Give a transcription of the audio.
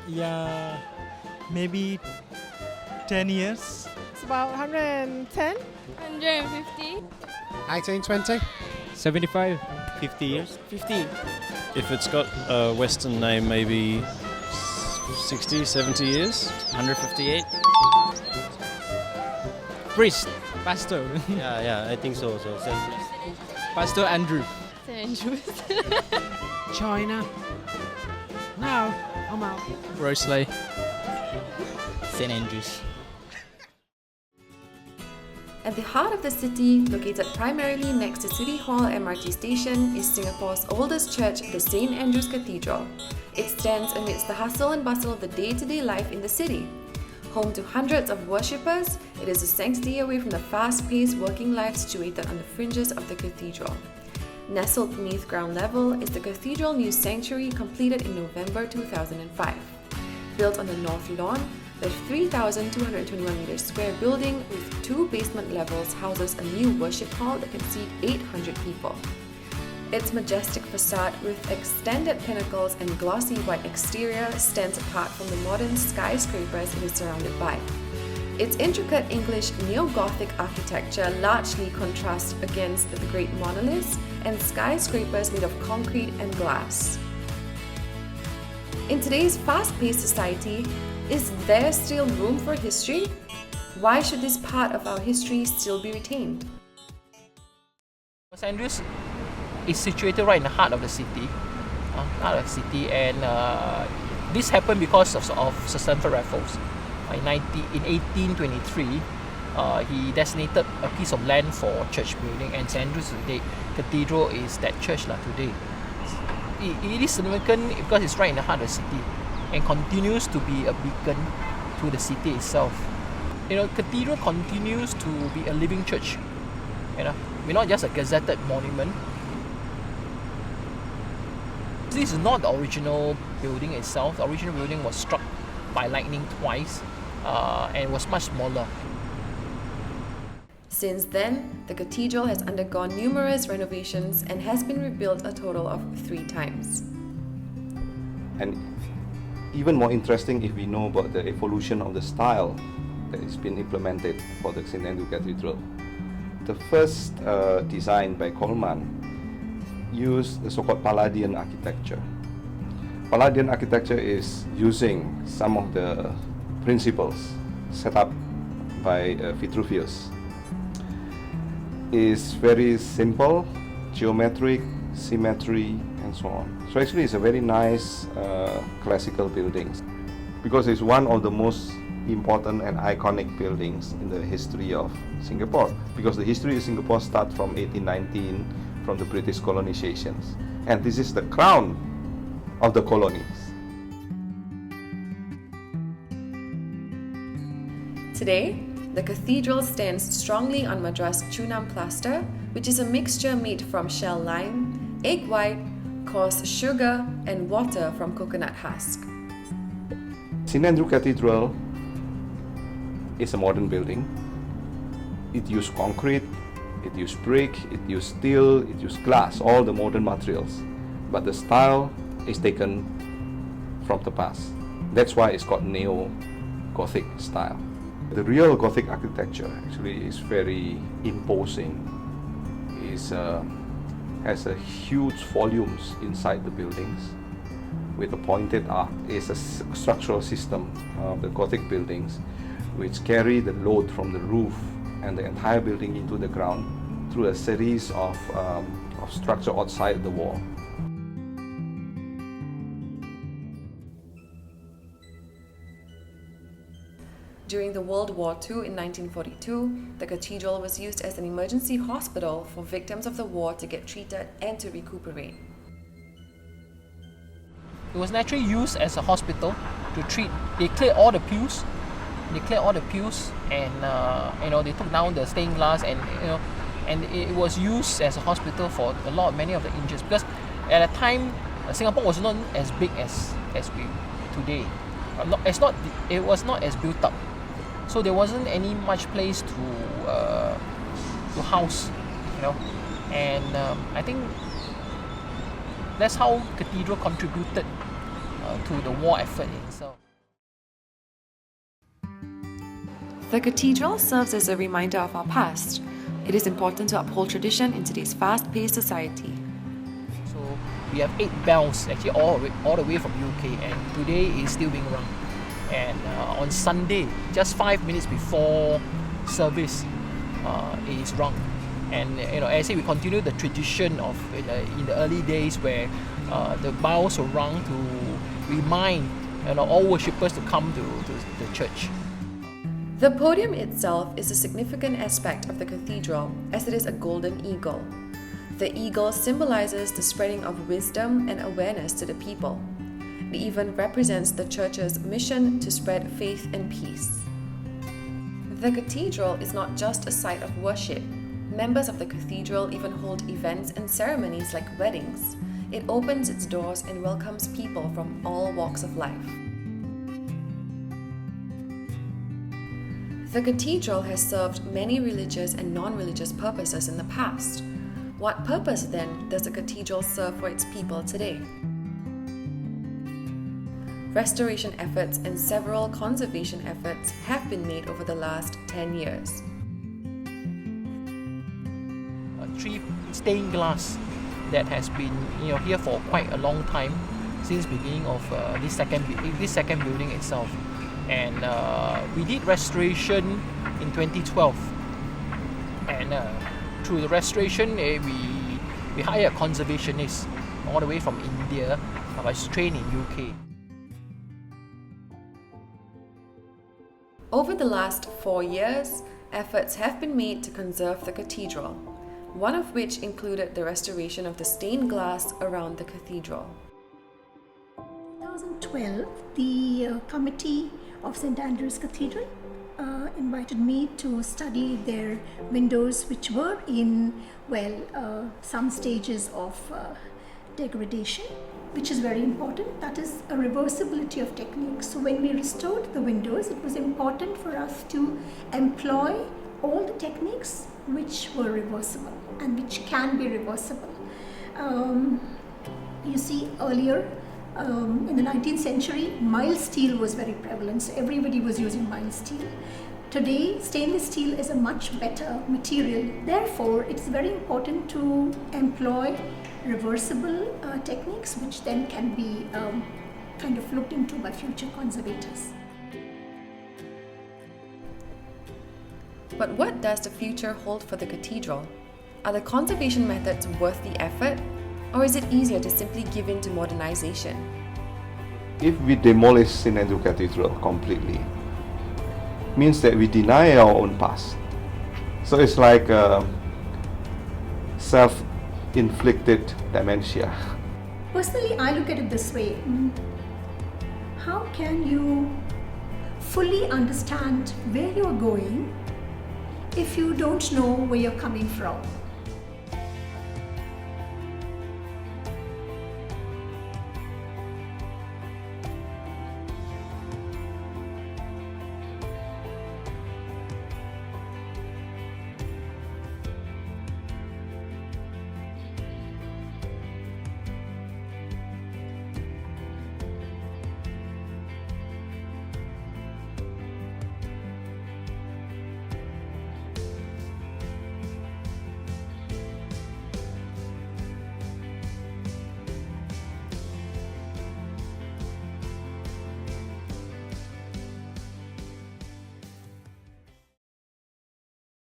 Yeah, maybe 10 years. It's about 110. 150. 1820. 75. 50 years. 50. If it's got a Western name, maybe 60, 70 years. 158. Priest. Pastor. Yeah, I think so. Pastor Andrew. St. Andrews. China. No, I'm out. Roseley. St. Andrews. At the heart of the city, located primarily next to City Hall MRT station, is Singapore's oldest church, the St. Andrew's Cathedral. It stands amidst the hustle and bustle of the day-to-day life in the city. Home to hundreds of worshippers, it is a sanctity away from the fast-paced working life situated on the fringes of the cathedral. Nestled beneath ground level is the Cathedral New Sanctuary, completed in November 2005. Built on the North Lawn, the 3,221-meter square building with 2 basement levels houses a new worship hall that can seat 800 people. Its majestic facade with extended pinnacles and glossy white exterior stands apart from the modern skyscrapers it is surrounded by. Its intricate English neo-Gothic architecture largely contrasts against the great monoliths and skyscrapers made of concrete and glass. In today's fast-paced society, is there still room for history? Why should this part of our history still be retained? St. Andrews is situated right in the heart of the city, and this happened because of Sir Stamford Raffles. In 1823, he designated a piece of land for church building, and St. Andrews Cathedral is that church today. It is significant because it's right in the heart of the city and continues to be a beacon to the city itself. Cathedral continues to be a living church. We're not just a gazetted monument. This is not the original building itself. The original building was struck by lightning twice and was much smaller. Since then, the cathedral has undergone numerous renovations and has been rebuilt a total of 3 times. And even more interesting if we know about the evolution of the style that has been implemented for the St. Andrew Cathedral. The first design by Coleman used the so-called Palladian architecture. Palladian architecture is using some of the principles set up by Vitruvius. It's very simple, geometric, symmetry, and so on. So actually it's a very nice classical building because it's one of the most important and iconic buildings in the history of Singapore, because the history of Singapore starts from 1819, from the British colonizations, and this is the crown of the colonies. Today, the cathedral stands strongly on Madras chunam plaster, which is a mixture made from shell lime, egg white, coarse sugar, and water from coconut husk. St. Andrew Cathedral is a modern building. It used concrete, it used brick, it used steel, it used glass, all the modern materials. But the style is taken from the past. That's why it's called neo-Gothic style. The real Gothic architecture actually is very imposing. It has a huge volumes inside the buildings with a pointed arc. It's a structural system of the Gothic buildings which carry the load from the roof and the entire building into the ground through a series of structure outside the wall. During the World War II in 1942, the cathedral was used as an emergency hospital for victims of the war to get treated and to recuperate. It was naturally used as a hospital to treat. They cleared all the pews. And they took down the stained glass, and it was used as a hospital for many of the injured, because at the time Singapore was not as big as we today. It was not as built up, so there wasn't any much place to house, and I think that's how cathedral contributed to the war effort in itself. The cathedral serves as a reminder of our past. It is important to uphold tradition in today's fast-paced society. So we have 8 bells actually all the way from UK, and today is still being rung. And on Sunday, just 5 minutes before service, it is rung. And as I say, we continue the tradition of in the early days where the bells were rung to remind all worshippers to come to the church. The podium itself is a significant aspect of the cathedral, as it is a golden eagle. The eagle symbolizes the spreading of wisdom and awareness to the people. It even represents the church's mission to spread faith and peace. The cathedral is not just a site of worship. Members of the cathedral even hold events and ceremonies like weddings. It opens its doors and welcomes people from all walks of life. The cathedral has served many religious and non-religious purposes in the past. What purpose then does the cathedral serve for its people today? Restoration efforts and several conservation efforts have been made over the last 10 years. 3 stained glass that has been here for quite a long time, since beginning of this second building itself. And we did restoration in 2012, and through the restoration we hired a conservationist all the way from India, who was trained in UK. Over the last 4 years, efforts have been made to conserve the cathedral, one of which included the restoration of the stained glass around the cathedral. 2012, the committee of St. Andrew's Cathedral invited me to study their windows, which were in, some stages of degradation, which is very important. That is a reversibility of techniques. So when we restored the windows, it was important for us to employ all the techniques which were reversible and which can be reversible. You see, earlier in the 19th century, mild steel was very prevalent, so everybody was using mild steel. Today, stainless steel is a much better material. Therefore, it's very important to employ reversible techniques, which then can be kind of looked into by future conservators. But what does the future hold for the cathedral? Are the conservation methods worth the effort? Or is it easier to simply give in to modernization? If we demolish St. Andrew Cathedral completely, means that we deny our own past. So it's like self-inflicted dementia. Personally, I look at it this way. How can you fully understand where you're going if you don't know where you're coming from?